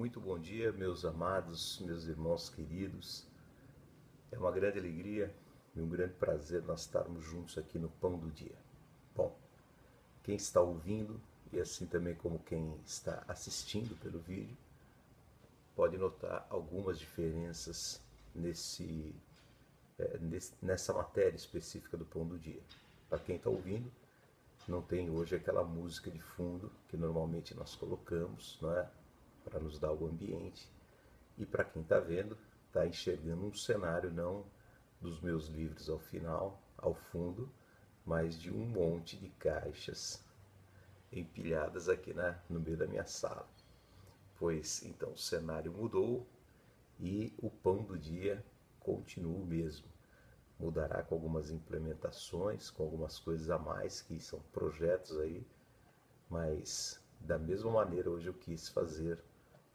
Muito bom dia, meus amados, meus irmãos queridos. É uma grande alegria e um grande prazer nós estarmos juntos aqui no Pão do Dia. Bom, quem está ouvindo e assim também como quem está assistindo pelo vídeo, pode notar algumas diferenças nessa matéria específica do Pão do Dia. Para quem está ouvindo, não tem hoje aquela música de fundo que normalmente nós colocamos, não é? Para nos dar o ambiente. E para quem está vendo, está enxergando um cenário não dos meus livros ao final, ao fundo, mas de um monte de caixas empilhadas aqui no meio da minha sala. Pois então o cenário mudou e o Pão do Dia continua o mesmo. Mudará com algumas implementações, com algumas coisas a mais que são projetos aí, mas da mesma maneira hoje eu quis fazer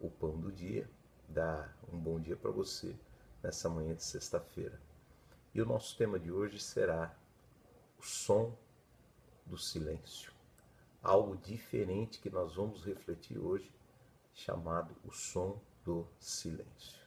o Pão do Dia, dar um bom dia para você nessa manhã de sexta-feira. E o nosso tema de hoje será o som do silêncio. Algo diferente que nós vamos refletir hoje, chamado o som do silêncio.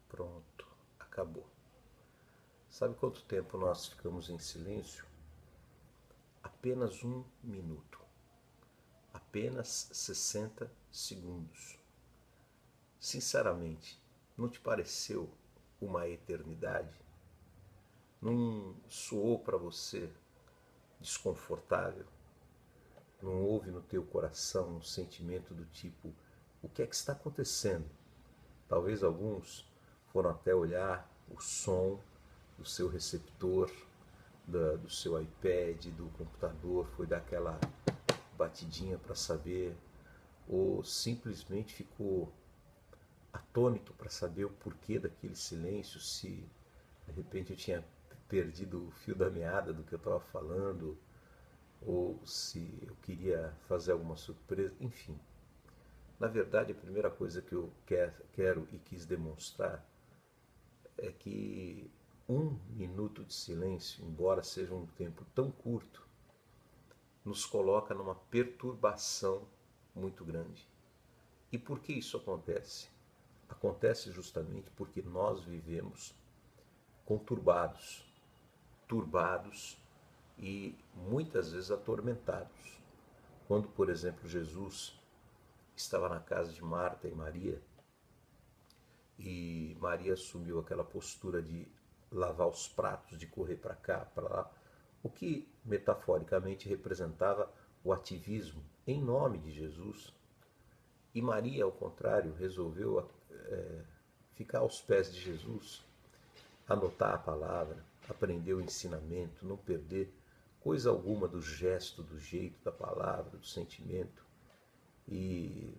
Pronto, acabou. Sabe quanto tempo nós ficamos em silêncio? Apenas 1 minuto. Apenas 60 segundos. Sinceramente, não te pareceu uma eternidade? Não soou para você desconfortável? Não houve no teu coração um sentimento do tipo, o que é que está acontecendo? Talvez alguns foram até olhar o som do seu receptor, do seu iPad, do computador, foi dar aquela batidinha para saber, ou simplesmente ficou atônito para saber o porquê daquele silêncio, se de repente eu tinha perdido o fio da meada do que eu estava falando, ou se eu queria fazer alguma surpresa, enfim. Na verdade, a primeira coisa que eu quero e quis demonstrar é que 1 minuto de silêncio, embora seja um tempo tão curto, nos coloca numa perturbação muito grande. E por que isso acontece? Acontece justamente porque nós vivemos conturbados, turbados e muitas vezes atormentados. Quando, por exemplo, Jesus estava na casa de Marta e Maria, e Maria assumiu aquela postura de lavar os pratos, de correr para cá, para lá, o que metaforicamente representava o ativismo em nome de Jesus. E Maria, ao contrário, resolveu ficar aos pés de Jesus, anotar a palavra, aprender o ensinamento, não perder coisa alguma do gesto, do jeito da palavra, do sentimento. E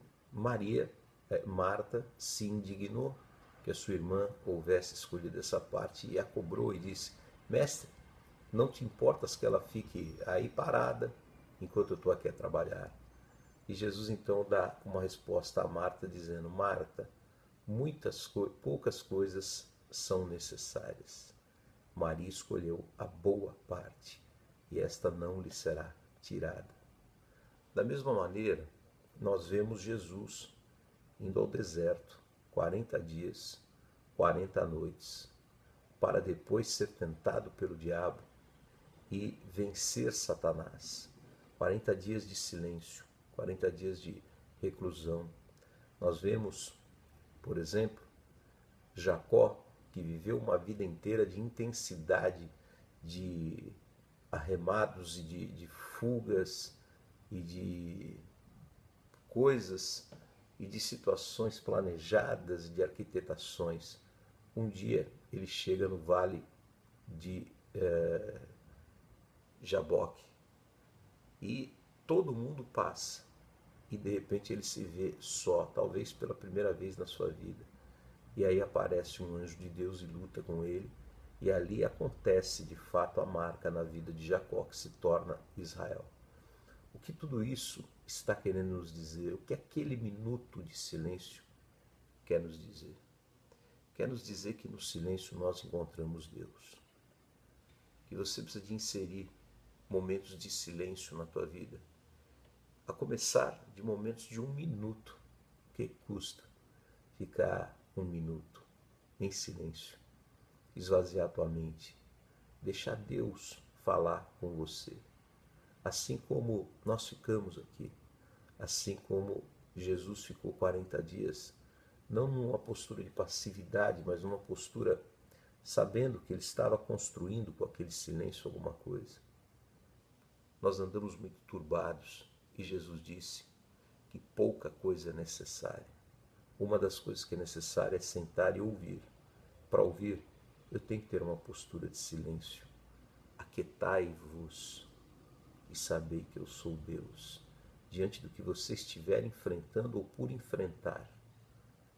Marta se indignou que a sua irmã houvesse escolhido essa parte e a cobrou e disse, mestre, não te importas que ela fique aí parada enquanto eu estou aqui a trabalhar? E Jesus então dá uma resposta a Marta dizendo, Marta, poucas coisas são necessárias. Maria escolheu a boa parte e esta não lhe será tirada. Da mesma maneira, nós vemos Jesus indo ao deserto 40 dias, 40 noites, para depois ser tentado pelo diabo e vencer Satanás. 40 dias de silêncio, 40 dias de reclusão. Nós vemos, por exemplo, Jacó, que viveu uma vida inteira de intensidade, de arremados e de fugas e de coisas e de situações planejadas, de arquitetações. Um dia ele chega no vale de Jaboque e todo mundo passa e de repente ele se vê só, talvez pela primeira vez na sua vida. E aí aparece um anjo de Deus e luta com ele, e ali acontece de fato a marca na vida de Jacó, que se torna Israel. O que tudo isso está querendo nos dizer? O que aquele minuto de silêncio quer nos dizer? Quer nos dizer que no silêncio nós encontramos Deus. Que você precisa de inserir momentos de silêncio na tua vida. A começar de momentos de 1 minuto. O que custa ficar 1 minuto em silêncio? Esvaziar a tua mente. Deixar Deus falar com você. Assim como nós ficamos aqui. Assim como Jesus ficou 40 dias, não numa postura de passividade, mas numa postura sabendo que ele estava construindo com aquele silêncio alguma coisa. Nós andamos muito turbados e Jesus disse que pouca coisa é necessária. Uma das coisas que é necessária é sentar e ouvir. Para ouvir, eu tenho que ter uma postura de silêncio. Aquietai-vos e sabei que eu sou Deus. Diante do que você estiver enfrentando ou por enfrentar,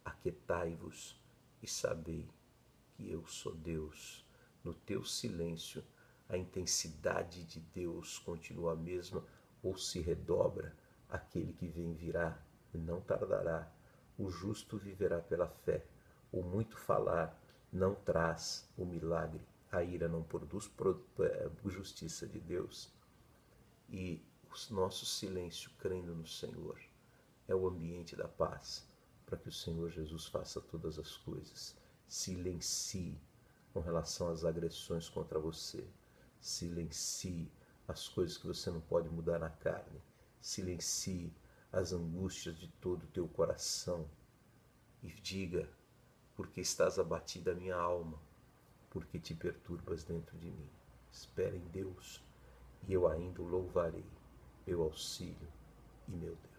aquietai-vos e sabei que eu sou Deus. No teu silêncio, a intensidade de Deus continua a mesma ou se redobra. Aquele que vem virá e não tardará. O justo viverá pela fé. O muito falar não traz o milagre. A ira não produz justiça de Deus. E o nosso silêncio, crendo no Senhor, é o ambiente da paz, para que o Senhor Jesus faça todas as coisas. Silencie com relação às agressões contra você. Silencie as coisas que você não pode mudar na carne. Silencie as angústias de todo o teu coração. E diga: porque estás abatida a minha alma, porque te perturbas dentro de mim. Espera em Deus, e eu ainda o louvarei, meu auxílio e meu Deus.